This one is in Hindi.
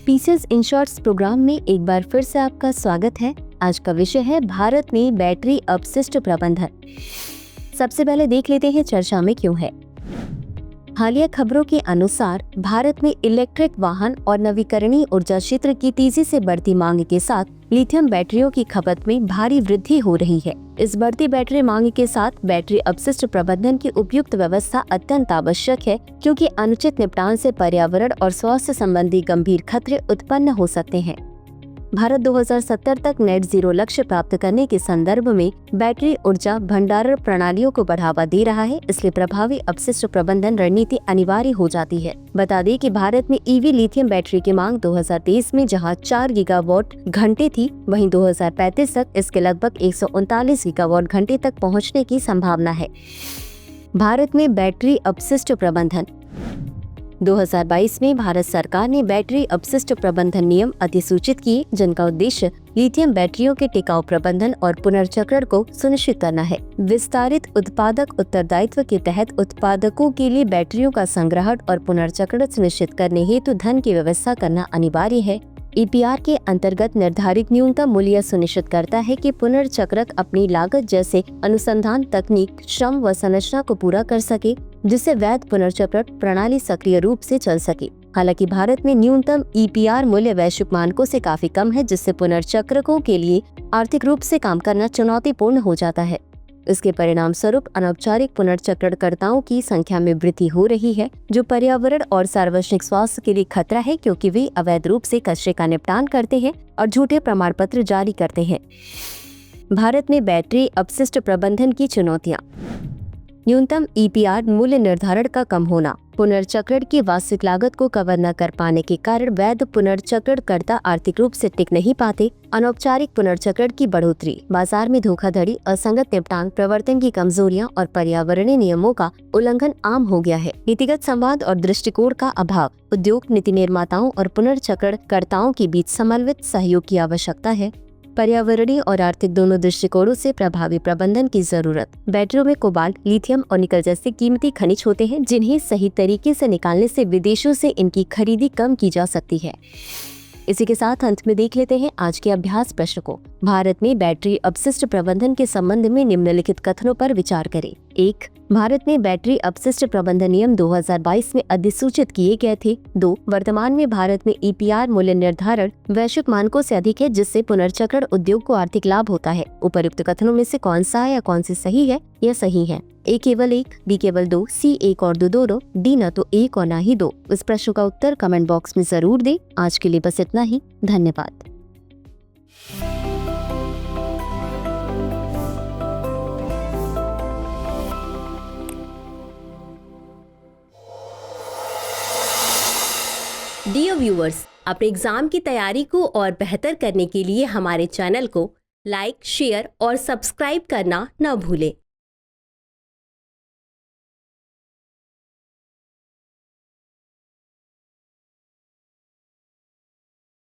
पीसेस इन शॉर्ट्स प्रोग्राम में एक बार फिर से आपका स्वागत है। आज का विषय है भारत में बैटरी अपशिष्ट प्रबंधन। सबसे पहले देख लेते हैं चर्चा में क्यों है। हालिया खबरों के अनुसार भारत में इलेक्ट्रिक वाहन और नवीकरणीय ऊर्जा क्षेत्र की तेजी से बढ़ती मांग के साथ लिथियम बैटरियों की खपत में भारी वृद्धि हो रही है। इस बढ़ती बैटरी मांग के साथ बैटरी अपशिष्ट प्रबंधन की उपयुक्त व्यवस्था अत्यंत आवश्यक है, क्योंकि अनुचित निपटान से पर्यावरण और स्वास्थ्य संबंधी गंभीर खतरे उत्पन्न हो सकते हैं। भारत 2070 तक नेट जीरो लक्ष्य प्राप्त करने के संदर्भ में बैटरी ऊर्जा भंडारण प्रणालियों को बढ़ावा दे रहा है, इसलिए प्रभावी अपशिष्ट प्रबंधन रणनीति अनिवार्य हो जाती है। बता दें कि भारत में ईवी लिथियम बैटरी की मांग 2023 में जहां 4 गीगावाट घंटे थी, वहीं 2035 तक इसके लगभग 139 गीगावाट घंटे तक पहुँचने की संभावना है। भारत में बैटरी अपशिष्ट प्रबंधन 2022 में भारत सरकार ने बैटरी अपशिष्ट प्रबंधन नियम अधिसूचित किए, जिनका उद्देश्य लिथियम बैटरियों के टिकाऊ प्रबंधन और पुनर्चक्रण को सुनिश्चित करना है। विस्तारित उत्पादक उत्तरदायित्व के तहत उत्पादकों के लिए बैटरियों का संग्रहण और पुनर्चक्रण सुनिश्चित करने हेतु धन की व्यवस्था करना अनिवार्य है। EPR के अंतर्गत निर्धारित न्यूनतम मूल्य सुनिश्चित करता है कि पुनर्चक्रक अपनी लागत जैसे अनुसंधान, तकनीक, श्रम व संरचना को पूरा कर सके, जिससे वैध पुनर्चक्रण प्रणाली सक्रिय रूप से चल सके। हालांकि भारत में न्यूनतम EPR मूल्य वैश्विक मानकों से काफी कम है, जिससे पुनर्चक्रकों के लिए आर्थिक रूप से काम करना चुनौतीपूर्ण हो जाता है। इसके परिणाम स्वरूप अनौपचारिक पुनर्चक्रणकर्ताओं की संख्या में वृद्धि हो रही है, जो पर्यावरण और सार्वजनिक स्वास्थ्य के लिए खतरा है, क्योंकि वे अवैध रूप से कचरे का निपटान करते हैं और झूठे प्रमाण पत्र जारी करते हैं। भारत में बैटरी अपशिष्ट प्रबंधन की चुनौतियां। न्यूनतम EPR मूल्य निर्धारण का कम होना, पुनर्चक्रण की वास्तविक लागत को कवर न कर पाने के कारण वैध पुनर्चक्रणकर्ता आर्थिक रूप से टिक नहीं पाते, अनौपचारिक पुनर्चक्रण की बढ़ोतरी, बाजार में धोखाधड़ी, असंगत निपटान, प्रवर्तन की कमजोरियां और पर्यावरणीय नियमों का उल्लंघन आम हो गया है। नीतिगत संवाद और दृष्टिकोण का अभाव, उद्योग नीति निर्माताओं और पुनर्चक्रणकर्ताओं के बीच समन्वित सहयोग की आवश्यकता है। पर्यावरणीय और आर्थिक दोनों दृष्टिकोणों से प्रभावी प्रबंधन की जरूरत। बैटरियों में कोबाल्ट, लिथियम और निकल जैसे कीमती खनिज होते हैं, जिन्हें सही तरीके से निकालने से विदेशों से इनकी खरीदी कम की जा सकती है। इसी के साथ अंत में देख लेते हैं आज के अभ्यास प्रश्न को। भारत में बैटरी अपशिष्ट प्रबंधन के संबंध में निम्नलिखित कथनों पर विचार करें। 1. भारत में बैटरी अपशिष्ट प्रबंधन नियम 2022 में अधिसूचित किए गए थे। 2. वर्तमान में भारत में EPR मूल्य निर्धारण वैश्विक मानकों से अधिक है, जिससे पुनर्चक्रण उद्योग को आर्थिक लाभ होता है। उपयुक्त कथनों में से कौन सा है या कौन सी सही है या सही है? A केवल 1, B केवल 2, C 1 और 2 दोनों, D न तो 1 और न ही 2। इस प्रश्न का उत्तर कमेंट बॉक्स में जरूर दें। आज के लिए बस इतना ही। धन्यवाद। डियर व्यूअर्स, अपने एग्जाम की तैयारी को और बेहतर करने के लिए हमारे चैनल को लाइक, शेयर और सब्सक्राइब करना न भूलें।